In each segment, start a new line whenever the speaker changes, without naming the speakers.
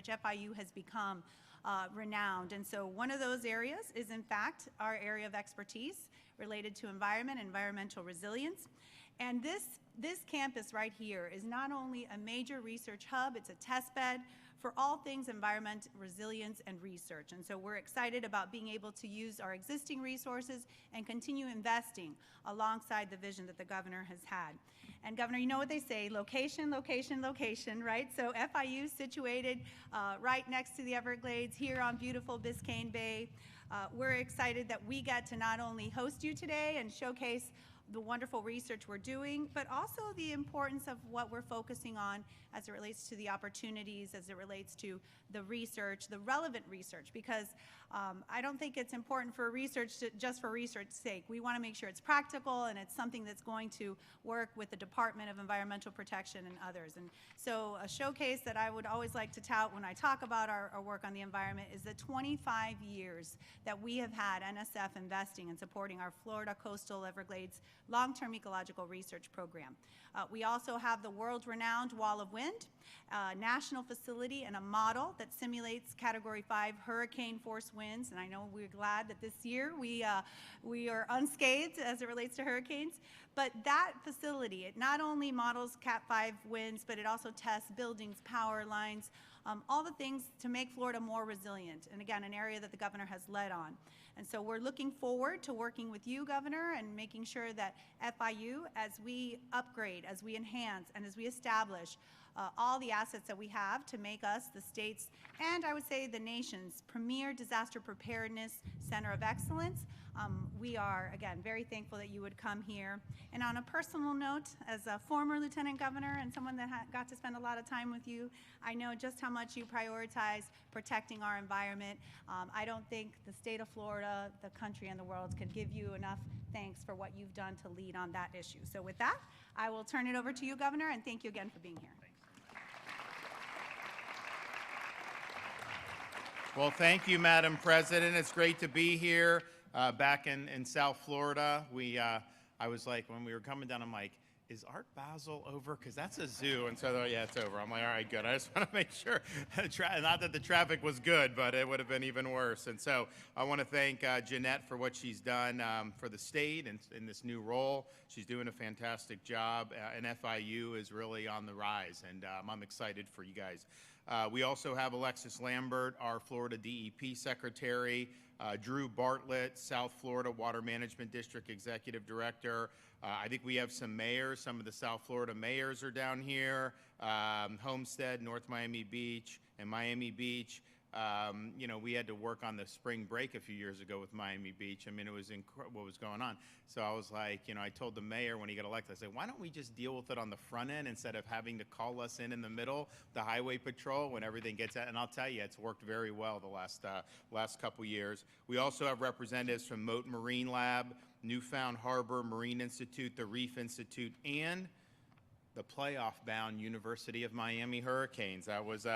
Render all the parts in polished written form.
which FIU has become renowned. And so one of those areas is, in fact, our area of expertise related to environment, environmental resilience. And this campus right here is not only a major research hub, it's a test bed for all things environment, resilience, and research. And so we're excited about being able to use our existing resources and continue investing alongside the vision that the governor has had. And Governor, you know what they say, location, location, location, right? So FIU situated right next to the Everglades here on beautiful Biscayne Bay. We're excited that we get to not only host you today and showcase the wonderful research we're doing, but also the importance of what we're focusing on as it relates to the opportunities, as it relates to the research, the relevant research, because I don't think it's important for research just for research's sake. We want to make sure it's practical and it's something that's going to work with the Department of Environmental Protection and others. And so a showcase that I would always like to tout when I talk about our work on the environment is the 25 years that we have had NSF investing and supporting our Florida Coastal Everglades long-term ecological research program. We also have the world-renowned Wall of Wind, a national facility and a model that simulates Category 5 hurricane force winds. And I know we're glad that this year we are unscathed as it relates to hurricanes. But that facility, it not only models Cat 5 winds, but it also tests buildings, power lines, all the things to make Florida more resilient. And again, an area that the governor has led on. And so we're looking forward to working with you, Governor, and making sure that FIU, as we upgrade, as we enhance, and as we establish all the assets that we have to make us the state's, and I would say the nation's, premier disaster preparedness center of excellence. We are, again, very thankful that you would come here. And on a personal note, as a former Lieutenant Governor and someone that got to spend a lot of time with you, I know just how much you prioritize protecting our environment. I don't think the state of Florida, the country, and the world could give you enough thanks for what you've done to lead on that issue. So with that, I will turn it over to you, Governor, and thank you again for being here.
Well, thank you, Madam President. It's great to be here back in South Florida. I was like, when we were coming down, I'm like, is Art Basel over? Because that's a zoo. And so they're like, yeah, it's over. I'm like, all right, good. I just want to make sure. Not that the traffic was good, but it would have been even worse. And so I want to thank Jeanette for what she's done for the state and in this new role. She's doing a fantastic job, and FIU is really on the rise, and I'm excited for you guys. We also have Alexis Lambert, our Florida DEP Secretary, Drew Bartlett, South Florida Water Management District Executive Director. I think we have some mayors. Some of the South Florida mayors are down here. Homestead, North Miami Beach, and Miami Beach. You know, we had to work on the spring break a few years ago with Miami Beach. I mean, it was incredible what was going on. So I was like, you know, I told the mayor when he got elected, I said, why don't we just deal with it on the front end instead of having to call us in the middle, the highway patrol, when everything gets out. And I'll tell you, it's worked very well the last couple years. We also have representatives from Mote Marine Lab, Newfound Harbor Marine Institute, the Reef Institute, and the playoff-bound University of Miami Hurricanes. That was,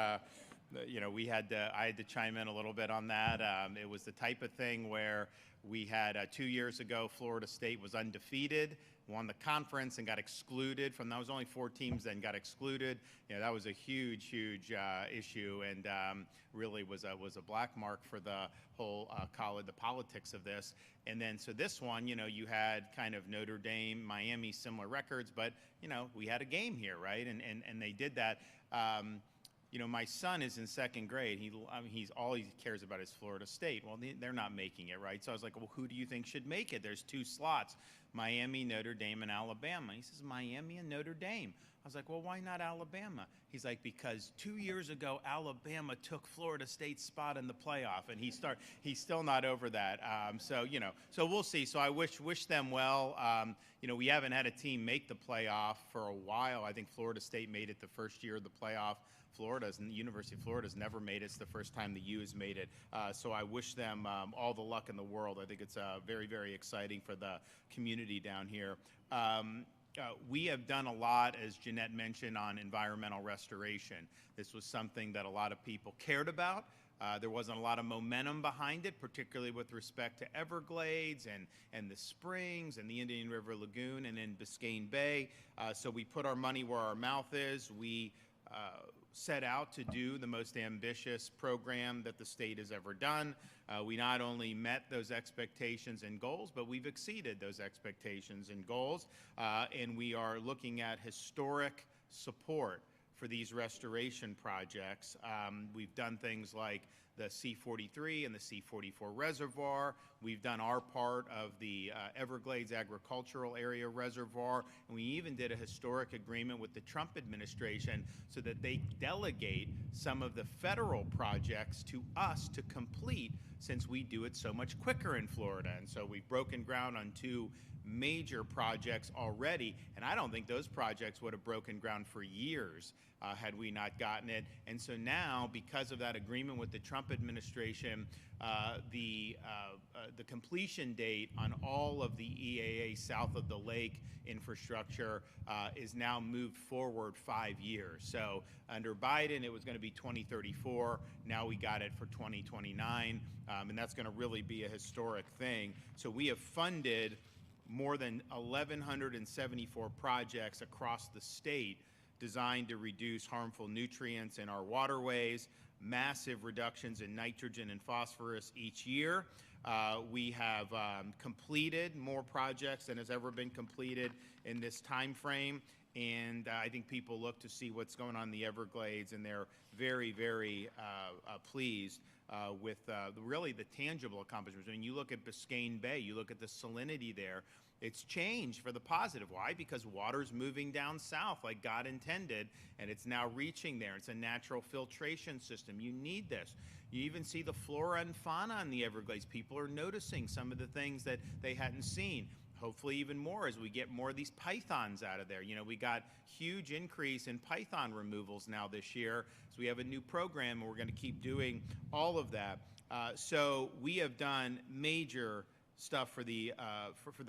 you know, I had to chime in a little bit on that. It was the type of thing where we had 2 years ago, Florida State was undefeated, won the conference and got excluded from, that was only 4 teams then got excluded. You know, that was a huge, huge issue, and really was a black mark for the whole college, the politics of this. And then, so this one, you know, you had kind of Notre Dame, Miami, similar records, but, you know, we had a game here, right? And they did that. You know, my son is in 2nd grade. He's all he cares about is Florida State. Well, they're not making it, right? So I was like, well, who do you think should make it? There's 2 slots, Miami, Notre Dame, and Alabama. He says, Miami and Notre Dame. I was like, well, why not Alabama? He's like, because 2 years ago, Alabama took Florida State's spot in the playoff, and he's still not over that. So, you know, so we'll see. So I wish them well. You know, we haven't had a team make the playoff for a while. I think Florida State made it the first year of the playoff. The University of Florida's never made it. It's the first time the U has made it. So I wish them all the luck in the world. I think it's very, very exciting for the community down here. We have done a lot, as Jeanette mentioned, on environmental restoration. This was something that a lot of people cared about. There wasn't a lot of momentum behind it, particularly with respect to Everglades and the springs and the Indian River Lagoon and in Biscayne Bay. So we put our money where our mouth is. set out to do the most ambitious program that the state has ever done. We not only met those expectations and goals, but we've exceeded those expectations and goals, and we are looking at historic support for these restoration projects. We've done things like the C-43 and the C-44 reservoir. We've done our part of the Everglades Agricultural Area Reservoir, and we even did a historic agreement with the Trump administration so that they delegate some of the federal projects to us to complete, since we do it so much quicker in Florida. And so we've broken ground on 2 major projects already, and I don't think those projects would have broken ground for years had we not gotten it. And so now, because of that agreement with the Trump administration, the completion date on all of the EAA south of the lake infrastructure is now moved forward 5 years. So under Biden, it was going to be 2034. Now we got it for 2029, and that's going to really be a historic thing. So we have funded more than 1,174 projects across the state designed to reduce harmful nutrients in our waterways, massive reductions in nitrogen and phosphorus each year. We have completed more projects than has ever been completed in this time frame, and I think people look to see what's going on in the Everglades, and they're very, very pleased with really the tangible accomplishments. When you look at Biscayne Bay, you look at the salinity there, it's changed for the positive. Why? Because water's moving down south like God intended, and it's now reaching there. It's a natural filtration system. You need this. You even see the flora and fauna in the Everglades. People are noticing some of the things that they hadn't seen. Hopefully even more as we get more of these pythons out of there. You know, we got huge increase in python removals now this year. So we have a new program, and we're going to keep doing all of that. So we have done major stuff for the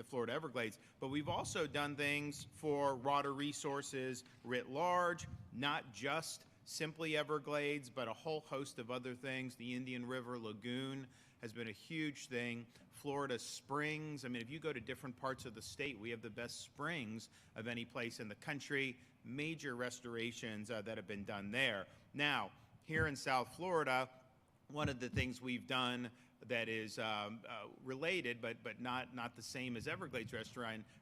Florida Everglades, but we've also done things for water resources writ large, not just simply Everglades, but a whole host of other things. The Indian River Lagoon has been a huge thing. Florida springs. I mean, if you go to different parts of the state, we have the best springs of any place in the country. Major restorations that have been done there. Now, here in South Florida, one of the things we've done that is related, but not the same as Everglades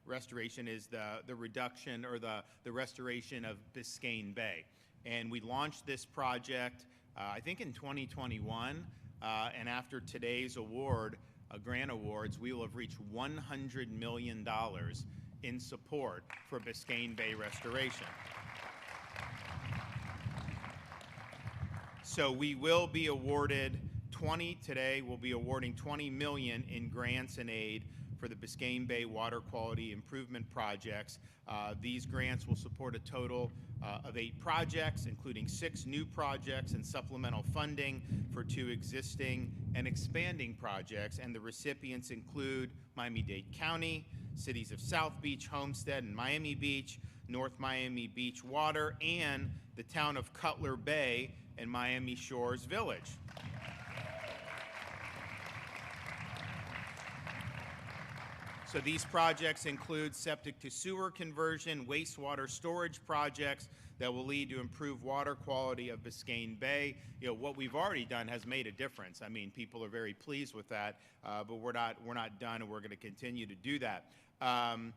restoration is the reduction or the restoration of Biscayne Bay. And we launched this project, I think in 2021, and after today's award, grant awards, we will have reached $100 million in support for Biscayne Bay restoration. So we will be awarded today we'll be awarding $20 million in grants and aid for the Biscayne Bay water quality improvement projects. These grants will support a total of 8 projects, including 6 new projects and supplemental funding for 2 existing and expanding projects. And the recipients include Miami-Dade County, cities of South Beach, Homestead, and Miami Beach, North Miami Beach Water, and the town of Cutler Bay and Miami Shores Village. So these projects include septic to sewer conversion, wastewater storage projects that will lead to improved water quality of Biscayne Bay. You know, what we've already done has made a difference. I mean, people are very pleased with that, but we're not done, and we're going to continue to do that. And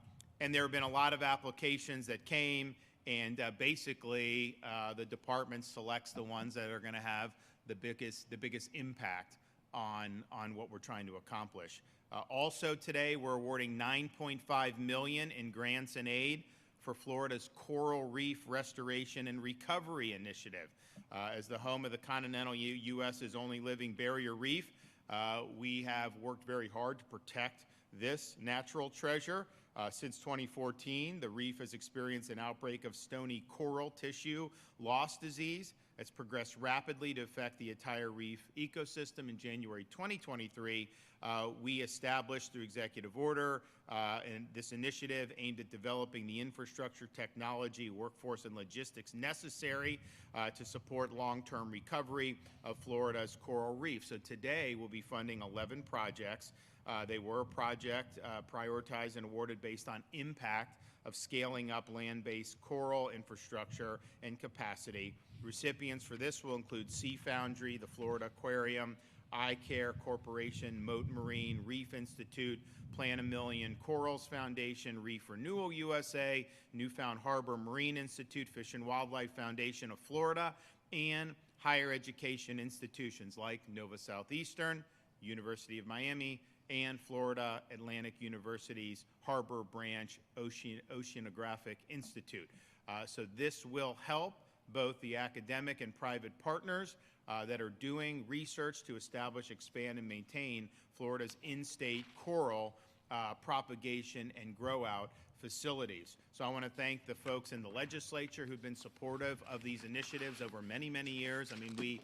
there have been a lot of applications that came, and basically the department selects the ones that are going to have the biggest impact on what we're trying to accomplish. Also today, we're awarding $9.5 million in grants and aid for Florida's Coral Reef Restoration and Recovery Initiative. As the home of the continental U.S.'s only living barrier reef, we have worked very hard to protect this natural treasure. Since 2014, the reef has experienced an outbreak of stony coral tissue loss disease. It's progressed rapidly to affect the entire reef ecosystem. In January 2023, we established through executive order and this initiative aimed at developing the infrastructure, technology, workforce, and logistics necessary to support long-term recovery of Florida's coral reef. So today, we'll be funding 11 projects. They were a project prioritized and awarded based on impact of scaling up land-based coral infrastructure and capacity. Recipients for this will include Sea Foundry, the Florida Aquarium, CAIR Corporation, Mote Marine, Reef Institute, Plan a Million, Corals Foundation, Reef Renewal USA, Newfound Harbor Marine Institute, Fish and Wildlife Foundation of Florida, and higher education institutions like Nova Southeastern, University of Miami, and Florida Atlantic University's Harbor Branch Oceanographic Institute. So this will help both the academic and private partners that are doing research to establish, expand, and maintain Florida's in-state coral propagation and grow-out facilities. So I want to thank the folks in the legislature who've been supportive of these initiatives over many, many years. I mean, we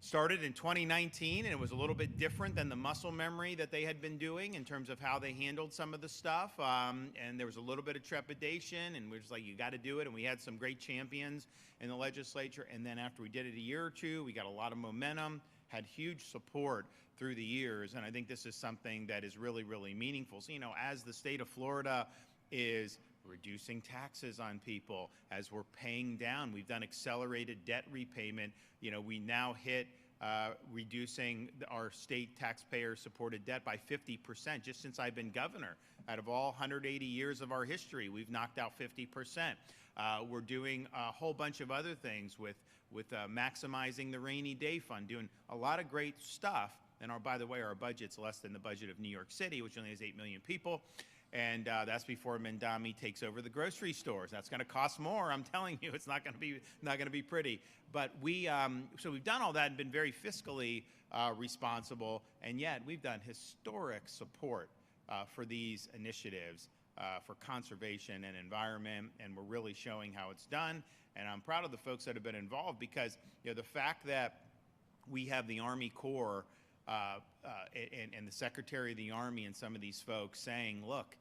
started in 2019, and it was a little bit different than the muscle memory that they had been doing in terms of how they handled some of the stuff. And there was a little bit of trepidation, and we were just like, you got to do it. And we had some great champions in the legislature. And then after we did it a year or two, we got a lot of momentum, had huge support through the years. And I think this is something that is really, really meaningful. So, you know, as the state of Florida is reducing taxes on people, as we're paying down, we've done accelerated debt repayment. You know, we now hit reducing our state taxpayer-supported debt by 50% just since I've been governor. Out of all 180 years of our history, we've knocked out 50%. We're doing a whole bunch of other things with maximizing the rainy day fund, doing a lot of great stuff. And by the way, our budget's less than the budget of New York City, which only has 8 million people. And that's before Mendami takes over the grocery stores. That's going to cost more. I'm telling you, it's not going to be pretty. But so we've done all that and been very fiscally responsible, and yet we've done historic support for these initiatives for conservation and environment, and we're really showing how it's done. And I'm proud of the folks that have been involved, because you know, the fact that we have the Army Corps and the Secretary of the Army and some of these folks saying, look,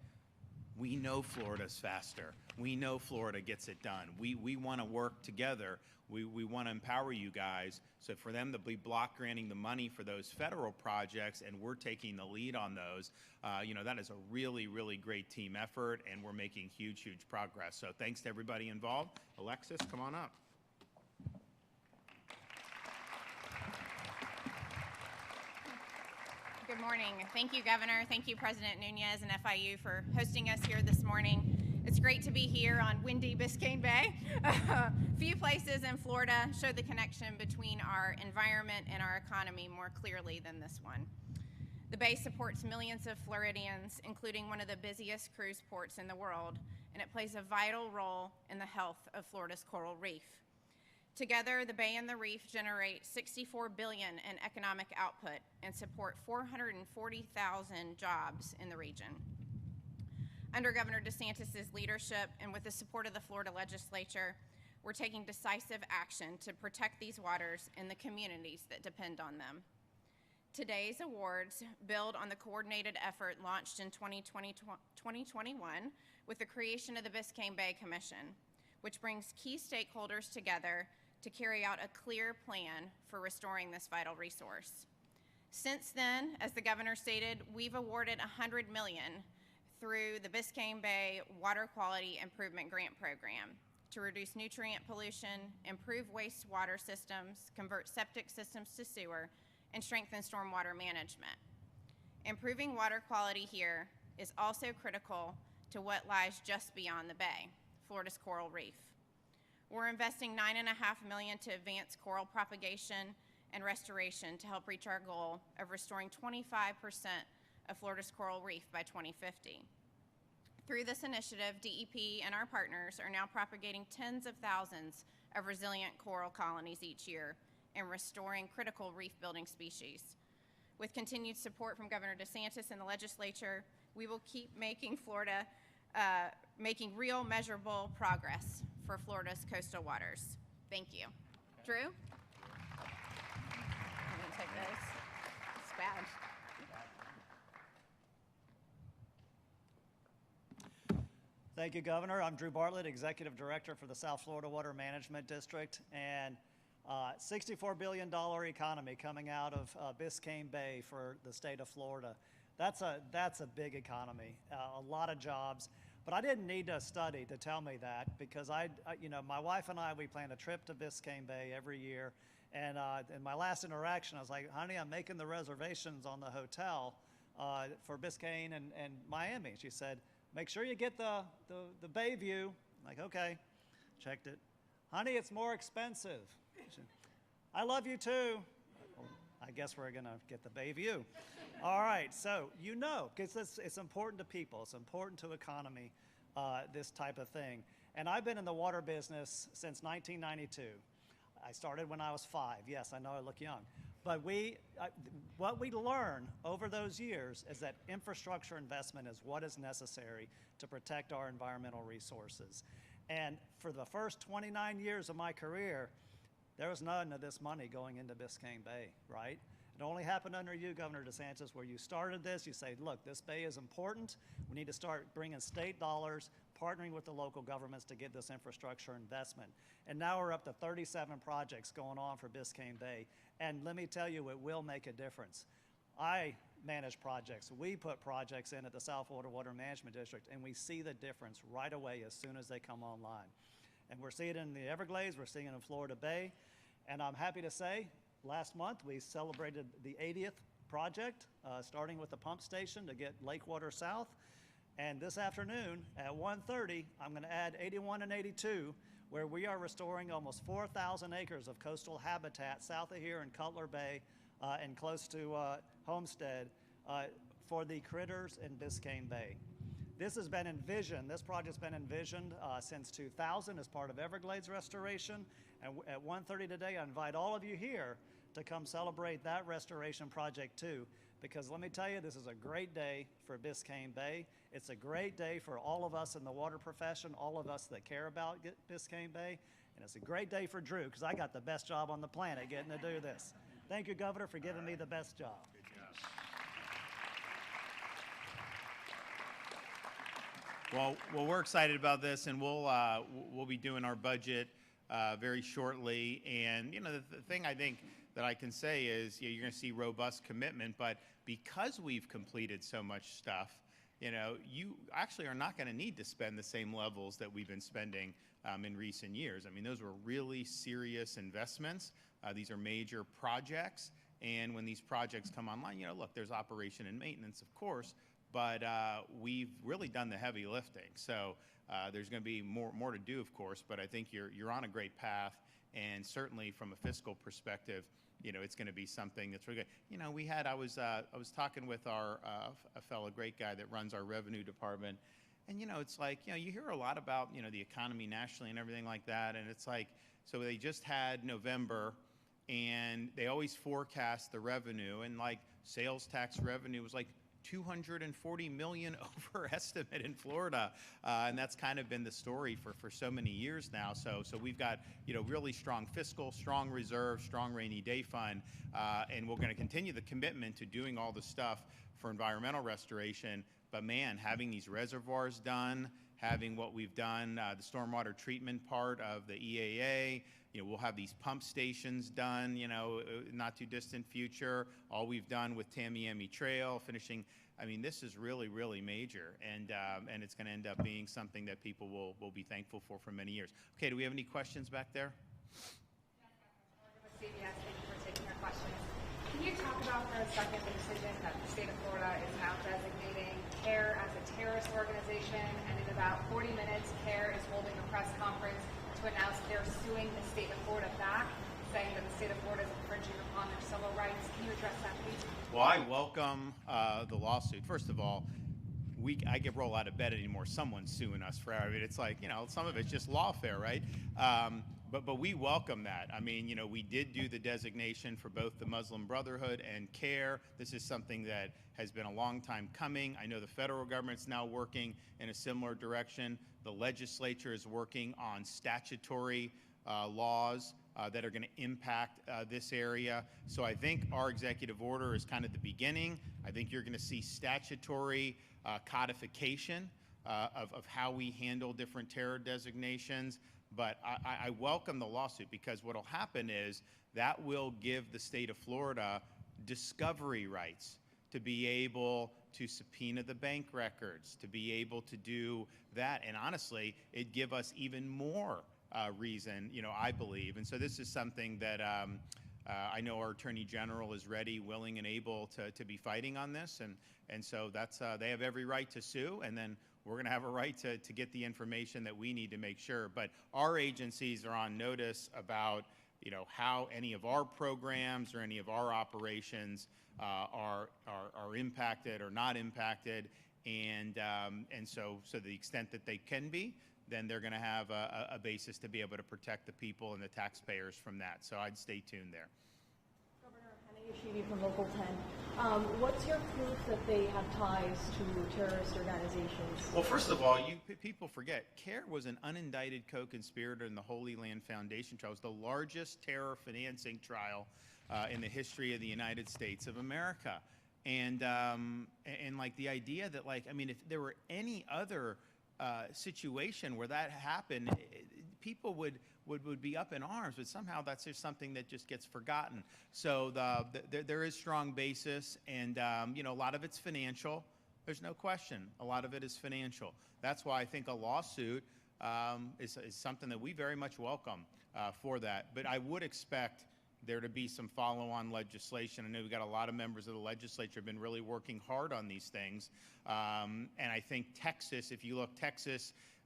we know Florida's faster. We know Florida gets it done. We want to work together. We want to empower you guys. So for them to be block granting the money for those federal projects, and we're taking the lead on those, you know, that is a really, really great team effort, and we're making huge, huge progress. So thanks to everybody involved. Alexis, come on up.
Good morning. Thank you, Governor. Thank you, President Nunez and FIU, for hosting us here this morning. It's great to be here on windy Biscayne Bay. Few places in Florida show the connection between our environment and our economy more clearly than this one. The Bay supports millions of Floridians, including one of the busiest cruise ports in the world, and it plays a vital role in the health of Florida's coral reef. Together, the Bay and the Reef generate $64 billion in economic output and support 440,000 jobs in the region. Under Governor DeSantis' leadership and with the support of the Florida legislature, we're taking decisive action to protect these waters and the communities that depend on them. Today's awards build on the coordinated effort launched in 2021 with the creation of the Biscayne Bay Commission, which brings key stakeholders together to carry out a clear plan for restoring this vital resource. Since then, as the governor stated, we've awarded $100 million through the Biscayne Bay Water Quality Improvement Grant Program to reduce nutrient pollution, improve wastewater systems, convert septic systems to sewer, and strengthen stormwater management. Improving water quality here is also critical to what lies just beyond the Bay, Florida's coral reef. We're investing $9.5 million to advance coral propagation and restoration to help reach our goal of restoring 25% of Florida's coral reef by 2050. Through this initiative, DEP and our partners are now propagating tens of thousands of resilient coral colonies each year and restoring critical reef-building species. With continued support from Governor DeSantis and the legislature, we will keep making Florida making real measurable progress for Florida's coastal waters. Thank you. Drew? I'm gonna take this. It's bad.
Thank you, Governor. I'm Drew Bartlett, Executive Director for the South Florida Water Management District, and $64 billion economy coming out of Biscayne Bay for the state of Florida. That's a big economy, a lot of jobs. But I didn't need a study to tell me that, because my wife and I, we plan a trip to Biscayne Bay every year. And in my last interaction, I was like, honey, I'm making the reservations on the hotel for Biscayne and Miami. She said, make sure you get the bay view. I'm like, okay, checked it. Honey, it's more expensive. I love you too. I guess we're gonna get the bay view. All right, so because it's important to people, it's important to economy, this type of thing. And I've been in the water business since 1992. I started when I was 5. Yes, I know I look young. But what we learn over those years is that infrastructure investment is what is necessary to protect our environmental resources. And for the first 29 years of my career, there was none of this money going into Biscayne Bay, right? It only happened under you, Governor DeSantis, where you started this. You say, look, this bay is important. We need to start bringing state dollars, partnering with the local governments to get this infrastructure investment. And now we're up to 37 projects going on for Biscayne Bay. And let me tell you, it will make a difference. I manage projects. We put projects in at the South Florida Water Management District, and we see the difference right away as soon as they come online. And we're seeing it in the Everglades, we're seeing it in Florida Bay. And I'm happy to say, last month we celebrated the 80th project, starting with the pump station to get Lake Water South. And this afternoon at 1:30, I'm going to add 81 and 82, where we are restoring almost 4,000 acres of coastal habitat south of here in Cutler Bay and close to Homestead for the critters in Biscayne Bay. This has been envisioned, this project's been envisioned since 2000 as part of Everglades restoration. And at 1:30 today, I invite all of you here to come celebrate that restoration project too, because let me tell you, this is a great day for Biscayne Bay. It's a great day for all of us in the water profession, all of us that care about Biscayne Bay, and it's a great day for Drew, because I got the best job on the planet getting to do this. Thank you, Governor, for giving me the best job.
Well, we're excited about this, and we'll be doing our budget very shortly. And the thing I think that I can say is, you're going to see robust commitment, but because we've completed so much stuff, you actually are not going to need to spend the same levels that we've been spending in recent years. I mean, those were really serious investments. These are major projects, and when these projects come online, look, there's operation and maintenance, of course, but we've really done the heavy lifting. So there's going to be more to do, of course, but I think you're on a great path, and certainly from a fiscal perspective, it's going to be something that's really good. I was talking with a fellow great guy that runs our revenue department, and it's like, you hear a lot about the economy nationally and everything like that, and it's like, so they just had November, and they always forecast the revenue, and like sales tax revenue was like $240 million overestimate in Florida, and that's kind of been the story for so many years now. So we've got really strong fiscal, strong reserve, strong rainy day fund, and we're going to continue the commitment to doing all the stuff for environmental restoration. But man, having these reservoirs done, having what we've done, the stormwater treatment part of the EAA. We'll have these pump stations done, not too distant future. All we've done with Tamiami Trail, finishing. I mean, this is really, really major, and it's going to end up being something that people will be thankful for many years. Okay, do we have any questions back there?
CBS, thank you for taking our questions. Can you talk about for a second the decision that the state of Florida is now designating CAIR as a terrorist organization, and in about 40 minutes, CAIR is holding a press conference to announce they're suing the state of Florida back, saying that the state of Florida is infringing upon their civil rights. Can you address that, please?
Well, I welcome the lawsuit. First of all, I get roll out of bed anymore. Someone's suing us for. I mean, it's like some of it's just lawfare, right? But we welcome that. I mean, we did do the designation for both the Muslim Brotherhood and CAIR. This is something that has been a long time coming. I know the federal government's now working in a similar direction. The legislature is working on statutory laws that are going to impact this area. So I think our executive order is kind of the beginning. I think you're going to see statutory codification of how we handle different terror designations. But I welcome the lawsuit, because what will happen is that will give the state of Florida discovery rights to be able to subpoena the bank records, to be able to do that. And honestly, it'd give us even more reason, I believe. And so this is something that I know our Attorney General is ready, willing, and able to be fighting on this. And so that's, they have every right to sue, and then we're going to have a right to get the information that we need to make sure. But our agencies are on notice about how any of our programs or any of our operations are impacted or not impacted, and so to the extent that they can be, then they're going to have a basis to be able to protect the people and the taxpayers from that. So I'd stay tuned there.
Governor Hannah from Local 10. What's your proof that they have ties to terrorist organizations?
Well, first of all, people forget, CAIR was an unindicted co-conspirator in the Holy Land Foundation trial. It was the largest terror financing trial in the history of the United States of America. And like the idea that, like, I mean, if there were any other situation where that happened, people would be up in arms, but somehow that's just something that just gets forgotten. So there is strong basis, and a lot of it's financial. There's no question. A lot of it is financial. That's why I think a lawsuit is something that we very much welcome for that. But I would expect there to be some follow-on legislation. I know we've got a lot of members of the legislature have been really working hard on these things. And I think Texas, if you look,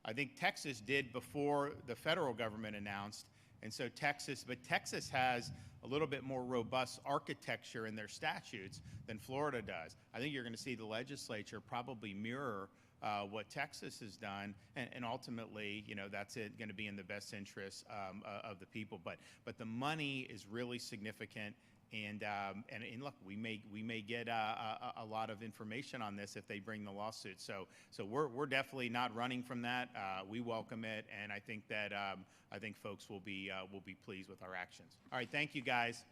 I think Texas did before the federal government announced. And so Texas has a little bit more robust architecture in their statutes than Florida does. I think you're going to see the legislature probably mirror what Texas has done, and ultimately, that's going to be in the best interest of the people. But the money is really significant, and look, we may get a lot of information on this if they bring the lawsuit. So we're definitely not running from that. We welcome it, and I think that folks will be pleased with our actions. All right, thank you guys.